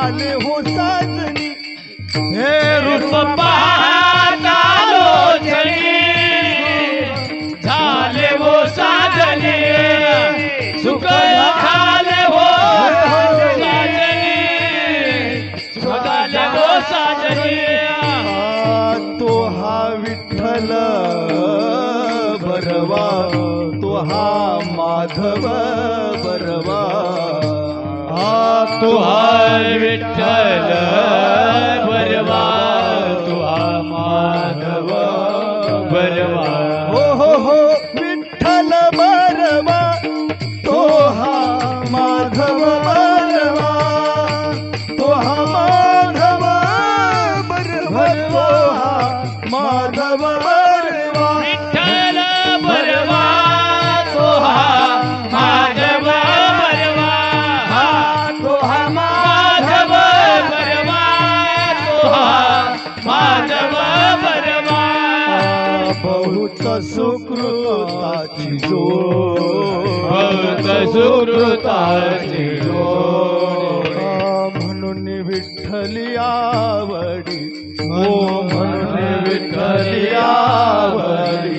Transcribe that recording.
झाले हो साजनी, हे रूप पाहता लोचनी झाले वो साजनी, सुख झाले हो साजनी, सुख झाले वो साजनी. तो हा विठ्ठल बरवा, तो हा माधव बरवा. तू हा विठ्ठल बरवा, तू हा माधव बरवा. हो विठ्ठल बरवा, तो हा माधव बरवा, तो हा माधव बरवा, तो हा माधव बरवा. विठ्ठल बरवा, तो हा माधव बरवा, तो हा माधव बरवा, तो हा माधव बरवा. बहुत सुकृताची जोड, बहुत सुकृताची जोड. म्हणून विठ्ठली आवडी, हो म्हणून विठ्ठली आवडी.